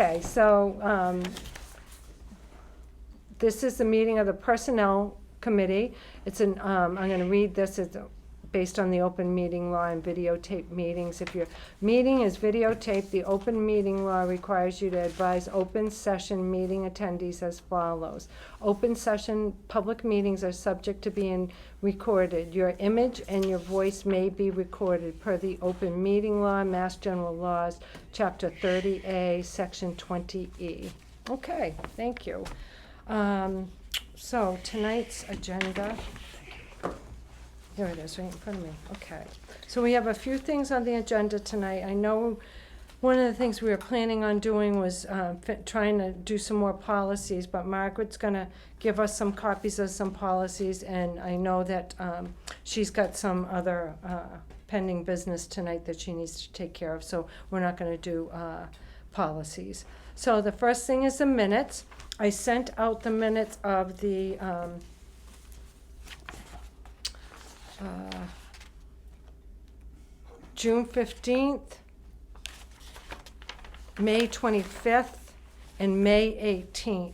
Okay, so this is the meeting of the Personnel Committee. It's I'm going to read this. It's based on the open meeting law and videotape meetings. If your meeting is videotaped, the open meeting law requires you to advise open session meeting attendees as follows. Open session public meetings are subject to being recorded. Your image and your voice may be recorded per the open meeting law, Mass General Laws, Chapter 30A, Section 20E. Okay, thank you. So tonight's agenda, here it is, right in front of me. Okay. So we have a few things on the agenda tonight. I know one of the things we were planning on doing was trying to do some more policies, but Margaret's going to give us some copies of some policies, and I know that she's got some other pending business tonight that she needs to take care of, so we're not going to do policies. So the first thing is the minutes. I sent out the minutes of the June 15th, May 25th, and May 18th.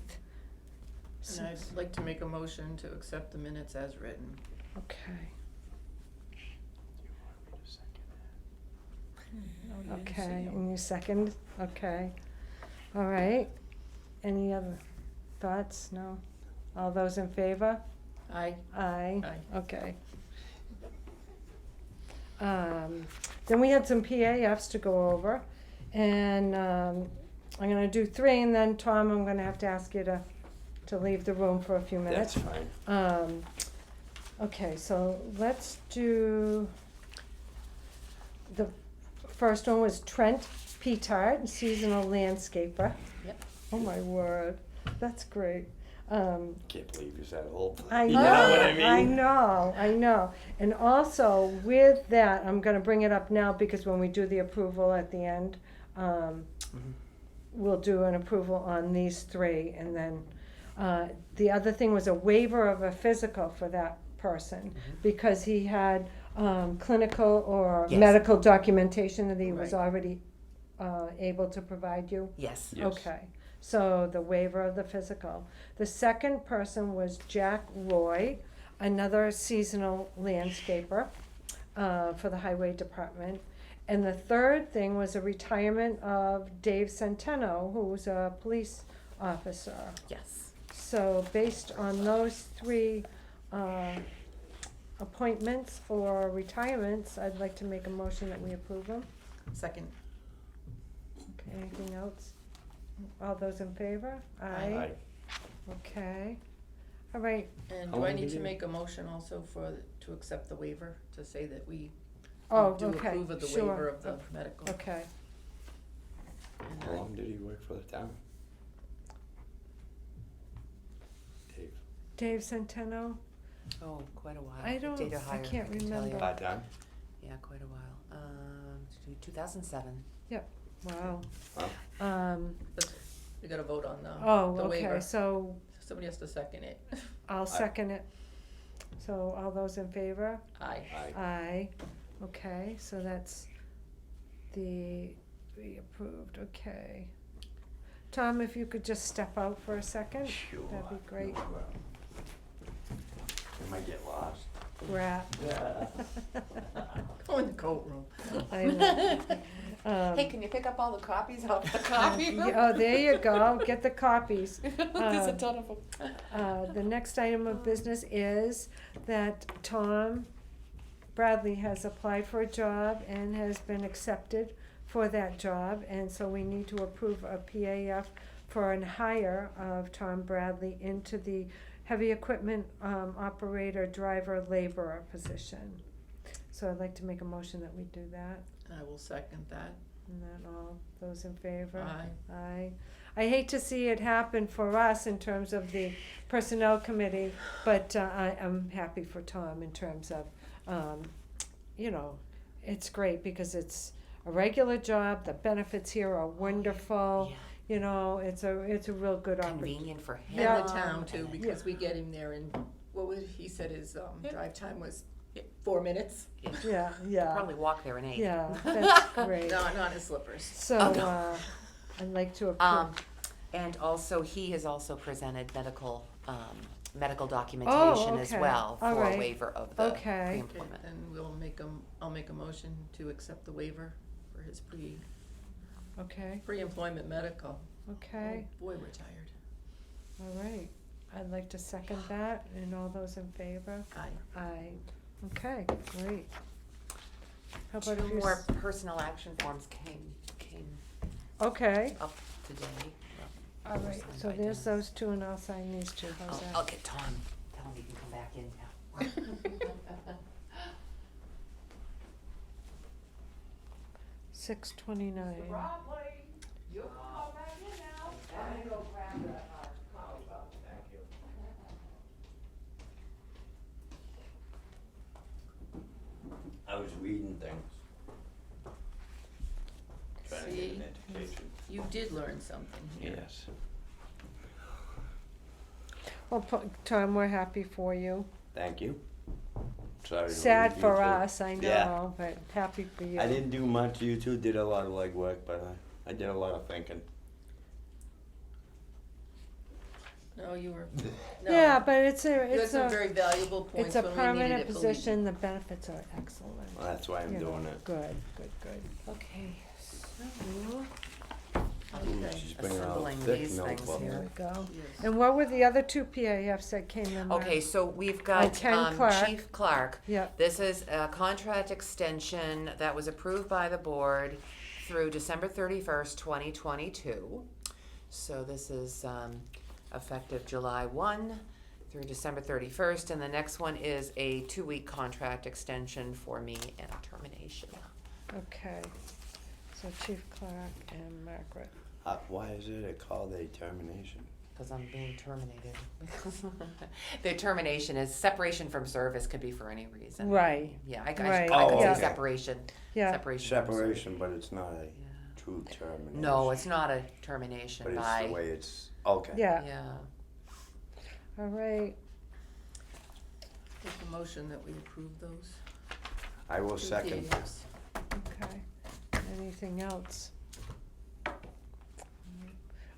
And I'd like to make a motion to accept the minutes as written. Okay. No, you didn't Okay, say no. and you second? Okay. All right. Any other thoughts? No? All those in favor? Aye. Aye. Aye. Okay. Then we had some PAFs to go over, and I'm gonna do 3, and then Tom, I'm gonna have to ask you to leave the room for a few minutes. That's fine. Okay, so let's do, the first one was Trent Petard, seasonal landscaper. Yep. Oh my word, that's great. Can't believe you're that old. I You know, know what I mean? I know. And also with that, I'm gonna bring it up now because when we do the approval at the end, we'll do an approval on these 3. And then the other thing was a waiver of a physical for that person because he had clinical or Yes. medical documentation that he was Right. already able to provide you. Yes. Yes. Okay, so the waiver of the physical. The second person was Jack Roy, another seasonal landscaper for the highway department. And the third thing was a retirement of Dave Centeno, who was a police officer. Yes. So based on those 3 appointments for retirements, I'd like to make a motion that we approve them. Second. Okay, anything else? All those in favor? Aye. Okay. All right. And How do I long need did to you- make a motion also to accept the waiver, to say that we Oh, do okay, approve of the sure. waiver of the medical? Okay. And How long did he work for the town? Dave. Dave Centeno? Oh, quite a while. I don't- Data I hire, can't can tell you. remember. Part-time? Yeah, quite a while. 2007. Wow. Wow. We gotta vote on the Okay, waiver. so Somebody has to second it. I'll second it. So all those in favor? Aye. Aye. Aye. Okay, so that's we approved, okay. Tom, if you could just step out for a second, Sure. that'd be great. No problem. I might get lost. Rat. Go in the coat room. I know. Hey, can you pick up all the copies off the copy? Oh, there you go, get the copies. There's a ton of them. The next item of business is that Tom Bradley has applied for a job and has been accepted for that job, and so we need to approve a PAF for an hire of Tom Bradley into the heavy equipment operator, driver, laborer position. So I'd like to make a motion that we do that. I will second that. And that all those in favor? Aye. Aye. I hate to see it happen for us in terms of the personnel committee, but I am happy for Tom in terms of, it's great because it's a regular job. The benefits here are wonderful. Yeah. It's a real good opportunity. Convenient for him. Yeah. And the town too, and- because we get him there in, what was, he said his drive time was 4 minutes. Yeah, yeah, Probably walk there in 8. yeah, that's great. Not his slippers. So, Oh, no. I'd like to approve. And also, he has also presented medical documentation as okay. well All for right. a waiver of the Okay. Okay, pre-employment. then I'll make a motion to accept the waiver for his Okay, pre-employment medical. okay, Oh, boy, we're tired. all right. I'd like to second that, and all those in favor? Aye. Aye. Okay, great. How about if Two you more personal action forms came Okay, up today. all right, signed so by there's Dennis. those two, and I'll sign these two, how's I'll that? get Tom, tell him he can come back in now. 6:29. You'll come back in now. I'm gonna go grab the, coffee cup. Thank you. I was reading things. Trying to get See? an education. You did learn something here. Yes. Well, Tom, we're happy for you. Thank you. Sorry. to Sad leave you for two. us, I Yeah. know, but happy for you. I didn't do much. You two did a lot of legwork, but I did a lot of thinking. No, you were, no. Yeah, but it's You had a, some very valuable points it's a when we needed permanent it, believe me. position, the benefits are excellent. Well, that's why I'm You know, doing it. Good, good, good. Okay, so, Ooh, Okay. she's bringing out Assembling thick these things notebook. here here. we go. Yes. And what were the other two PAFs that came in there? Okay, so we've got, Ken Clark. Chief Clark. Yep, This is a contract extension that was approved by the board through December 31st, 2022. So this is effective July 1 through December 31st, and the next one is a 2-week contract extension for me and termination. okay. So Chief Clark and Margaret. Why is it called a termination? Because I'm being terminated. The termination is separation from service, could be for any reason. Right, Yeah, I Right. could Yeah. say separation. yeah, Separation. from service. Separation, but it's not a Yeah. true termination. No, it's not a termination But it's by. the way it's, okay. yeah, Yeah. all right. Make a motion that we approve those. I will two second. PAFs. Okay, anything else?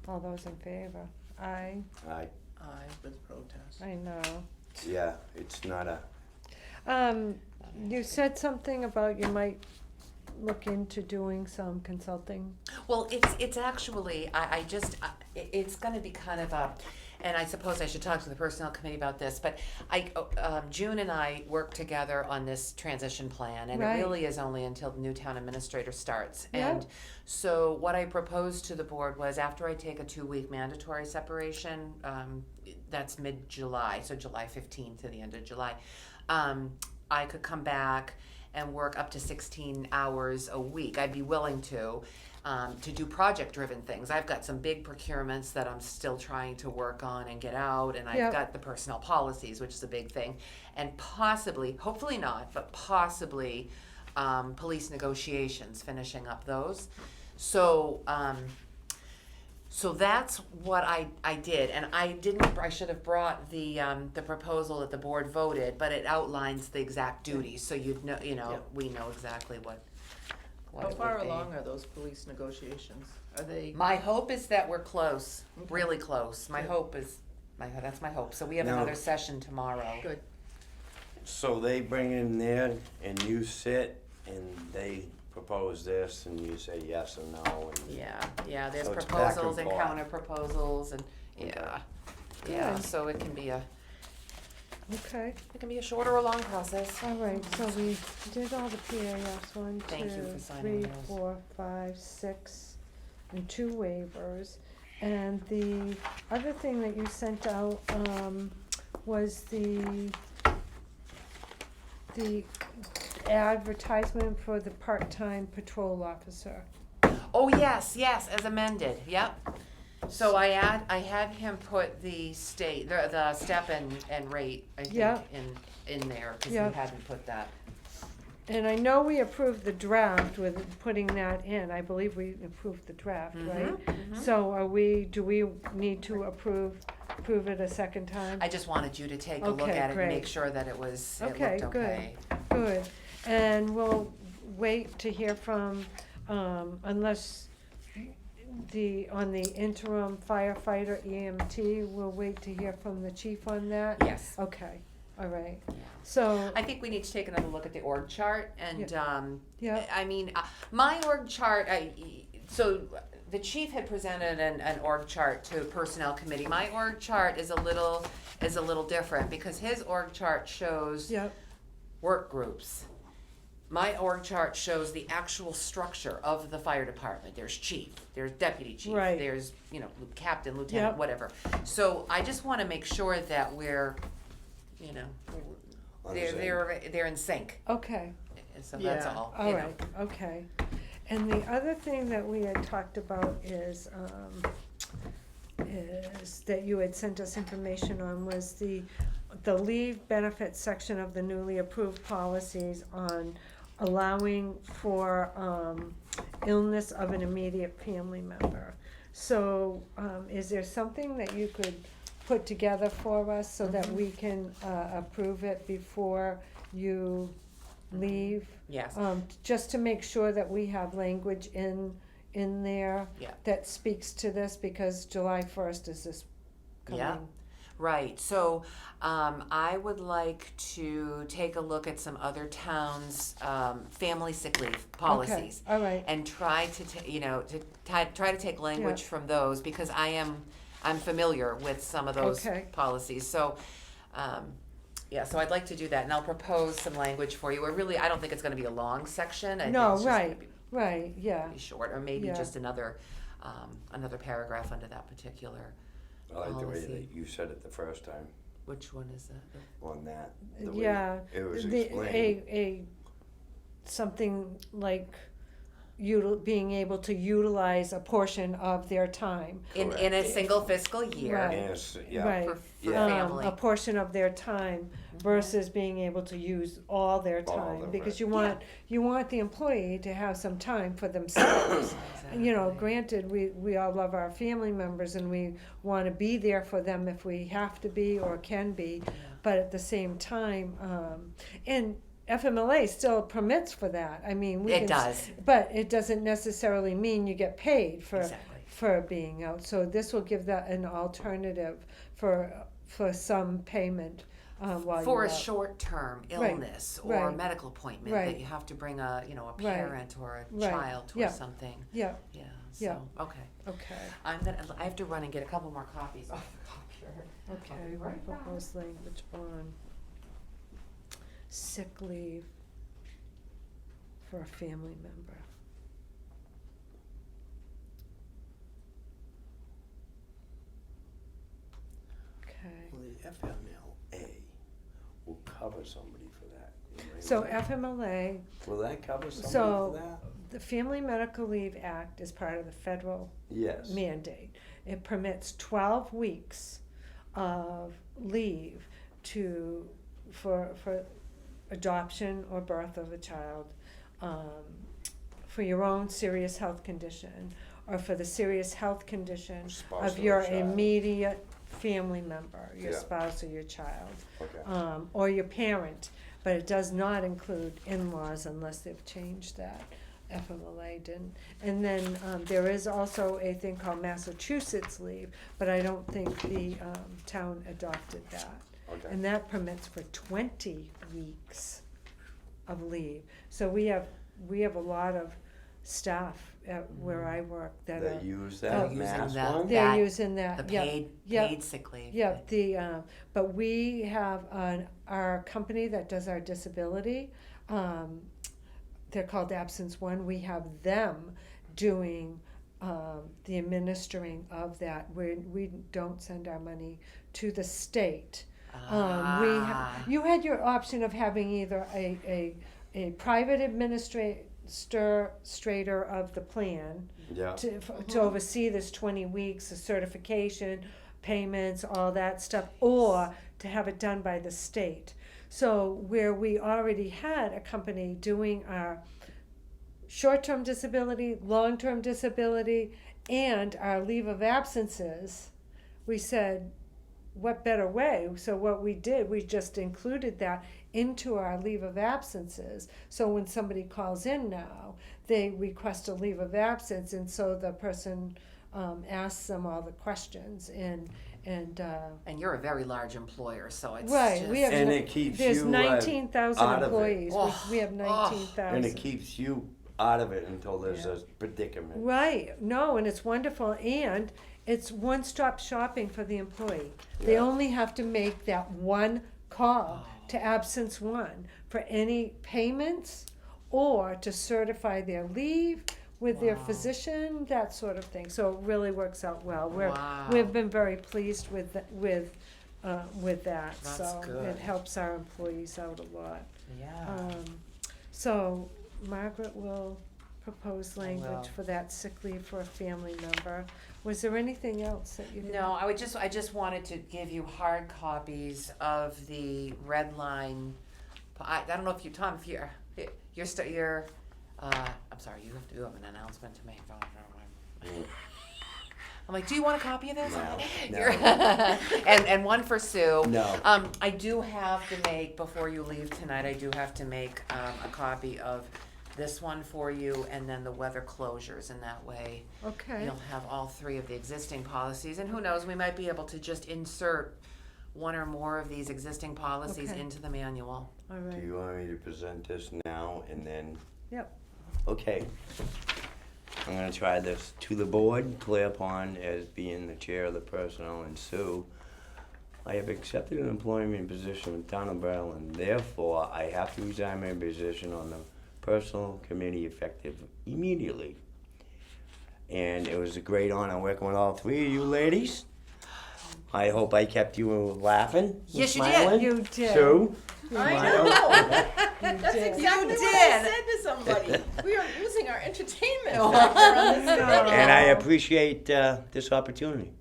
All those in favor? Aye, Aye. Aye, with protest. I know. Yeah, it's not a, You said something about you might look into doing some consulting. Well, it's actually, it's gonna be kind of a, and I suppose I should talk to the personnel committee about this, but June and I worked together on this transition plan, and it Right. really is only until the new town administrator starts. Yeah. And so what I proposed to the board was after I take a 2-week mandatory separation, that's mid-July, so July 15th to the end of July, I could come back and work up to 16 hours a week. I'd be willing to do project-driven things. I've got some big procurements that I'm still trying to work on and get out, and I've Yep. got the personnel policies, which is a big thing, and possibly, hopefully not, but possibly police negotiations, finishing up those. So, so that's what I did, and I should have brought the proposal that the board voted, but it outlines the exact duties, so you'd know, Yeah. we know exactly what How it far would be. along are those police negotiations? Are they? My hope is that we're close, Okay. really close. My Good. hope is, that's my hope. So we have Now- another session tomorrow. Good. so they bring in there and you sit and they propose this and you say yes or no and. Yeah, there's So it's back and proposals and forth. counter proposals and, yeah. Yeah, Good. so it can be a Okay, short or a long process. all right, so we did all the PAFs, 1, Thank you 2, for signing 3, those. 4, 5, 6, and 2 waivers. And the other thing that you sent out, was the advertisement for the part-time patrol officer. Oh, yes, as amended, yep. So I had him put the the step and rate, I Yeah. think, in there, cause Yeah. he hadn't put that. And I know we approved the draft with putting that in, I believe we approved the draft, right? Mhm. So do we need to approve it a second time? I just wanted you to take a look Okay, at it and make great. sure that it Okay, looked good. okay. Good, and we'll wait to hear from, unless, on the interim firefighter EMT, we'll wait to hear from the chief on that? Yes. Okay, all right. Yeah. So, I think we need to take another look at the org chart and, yeah, I mean, my org chart, so the chief had presented an org chart to personnel committee. My org chart is a little different because his org chart shows yeah, work groups. My org chart shows the actual structure of the fire department. There's chief, there's deputy chief, Right. there's, captain, lieutenant, Yep. whatever. So I just wanna make sure that we're, On the same- they're in sync. okay. So that's Yeah. all. All right, okay. And the other thing that we had talked about is that you had sent us information on was the leave benefits section of the newly approved policies on allowing for illness of an immediate family member. So, is there something that you could put together for us so that we can approve it before you leave? Yes. Just to make sure that we have language in there Yeah. that speaks to this, because July 1st is this coming. Yeah. Right. So I would like to take a look at some other towns' family sick leave policies. Okay, all right, And try to try to take language Yeah. from those because I'm familiar with some of those Okay. policies. So, so I'd like to do that, and I'll propose some language for you. I don't think it's going to be a long section. I think No, it's just right. gonna be right, yeah, pretty short, or maybe Yeah. just another paragraph under that particular. I like the way policy. that you said it the first time Which one is that? on that. The way yeah. It was The- explained. Something like being able to utilize a portion of their time. In Correct. a single fiscal year Right. Yes, yeah. Right. for Yeah. family. A portion of their time versus being able to use all their All time, of because it. you want the employee to have some time for themselves. You know, Exactly. granted, we all love our family members and we wanna be there for them if we have to be or can be, Yeah. but at the same time, and FMLA still permits for that, I mean, we can. It does. But it doesn't necessarily mean you get paid Exactly. for being out, so this will give that an alternative for some payment, while For you're a out. short-term Right, illness or right, medical appointment right. that you have to bring a parent or a right, child or yeah. something. Yeah, Yeah. Yeah. So, okay. okay, I have to run and get a couple more copies off the copier. I'll okay, be right back. proposed language on sick leave for a family member. Okay, Well, the FMLA will cover somebody for that. so FMLA, Will that cover So- somebody for that? the Family Medical Leave Act is part of the federal Yes. mandate. It permits 12 weeks of leave for adoption or birth of a child, for your own serious health condition, or for the serious health condition Spouse of or your child. immediate family member, your Yeah. spouse or your child, Okay. or your parent. But it does not include in-laws unless they've changed that. FMLA didn't. And then there is also a thing called Massachusetts leave, but I don't think the town adopted that. Okay. And that permits for 20 weeks of leave. So we have a lot of staff at where I work that They are, use They're that using mass that. one? they're That- using that, The yeah. paid Yep. sick leave. Yeah, but we have our company that does our disability, they're called Absence One, we have them doing the administering of that. We don't send our money to the state. You had your option of having either a private administrator of the plan Yeah. to oversee this 20 weeks, the certification, payments, all that stuff, or to have it done by the state. So where we already had a company doing our short-term disability, long-term disability, and our leave of absences, we said, what better way? So what we did, we just included that into our leave of absences. So when somebody calls in now, they request a leave of absence, and so the person asks them all the questions, and And you're a very large employer, so it's right, just, we have And it keeps there's you, 19,000 out of it. employees. Oh, We have and 19,000. it keeps you out of it until there's Yeah. a predicament. Right, no, and it's wonderful, and it's one-stop shopping for the employee. They Yeah. only have to make that one call to absence one for any payments or to certify their leave with their Wow. physician, that sort of thing. So it really works out well. Wow. We've been very pleased with that, That's so good. it helps our employees out a lot. yeah. So Margaret will propose will. language for that sick leave for a family member. Was there anything else that you did? No, I just wanted to give you hard copies of the red line. I don't know if you, Tom, if you're, I'm sorry, you have an announcement to make. I'm like, do you want a copy of this? No, You're- and one for Sue. No. I do have to make, before you leave tonight, I do have to make a copy of this one for you, and then the weather closures, and that way Okay, you'll have all three of the existing policies, and who knows, we might be able to just insert one or more of these existing policies Okay. into the manual. all Do right. you want me to present this now and then? Yep. Okay. I'm gonna try this. To the board, Claire Pond, as being the chair of the personnel, and Sue, I have accepted an employment position in town of Berlin. Therefore, I have to resign my position on the personal committee effective immediately. And it was a great honor working with all three of you ladies. I hope I kept you laughing and Yes, you did. smiling. You did. Sue? I Smile. know. You That's did. exactly You what I did. said to somebody. We are losing our entertainment factor on this No. committee. And I appreciate this opportunity.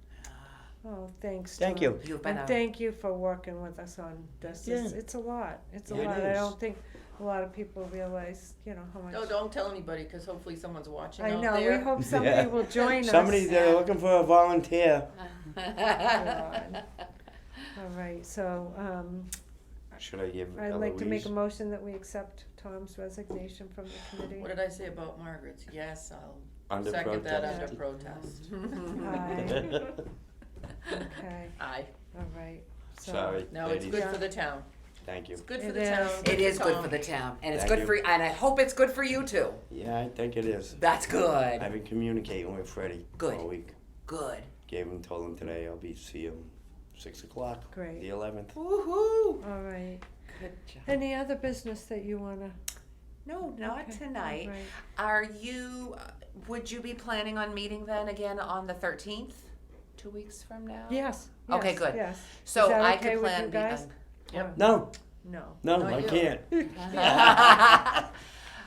Oh, thanks, Thank Tom. you. You've been And a, thank you for working with us on this. Yeah. It's a lot. It's a Yeah, it lot. I is. don't think a lot of people realize, how much. No, don't tell anybody, because hopefully someone's watching I out know, we there. hope somebody Yeah. will join us. Somebody, they're looking for a volunteer. God. All right, so, Should I give I'd like to make a Eloise? motion that we accept Tom's resignation from the committee. What did I say about Margaret's? Yes, I'll Under second that protest. under protest. Okay, Aye. all right. So- Sorry, No, it's ladies. good for the town. Thank you. It's good for It the is. town. it is good Tom. for the town, and it's Thank good you. for, and I hope it's good for you too. Yeah, I think it is. That's good. I've been communicating with Freddie Good. all week. Good. Told him today I'll be see him 6 o'clock. Great. The 11th. Woohoo! All right. Good job. Any other business that you wanna? No, not Okay, tonight. all right. Are you, would you be planning on meeting then again on the 13th? 2 weeks from now? Yes. Okay, yes, good. Yes. So Is that I okay could with plan. you guys? Yep. No, No. no, Not I you. can't.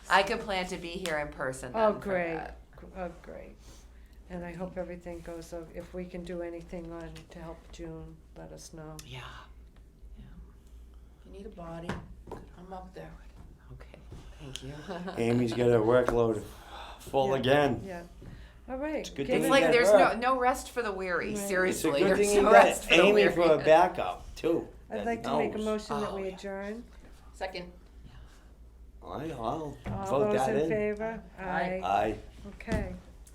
I could plan to be here in person then Oh, for great. that. Oh, great. And I hope everything goes, if we can do anything on, to help June, let us know. Yeah. If you need a body, I'm up there. Okay. Thank you. Amy's got her workload full Yeah. again. Yeah. All right. It's a good give It's thing it- like got there's her. no rest for the weary. Right. Seriously, It's a good there's thing you no got rest for the Amy weary. for a backup too. I'd that like to make a knows. motion that Oh, we yeah. adjourn. Second. I'll All vote those that in in. favor? Aye. Aye. Okay.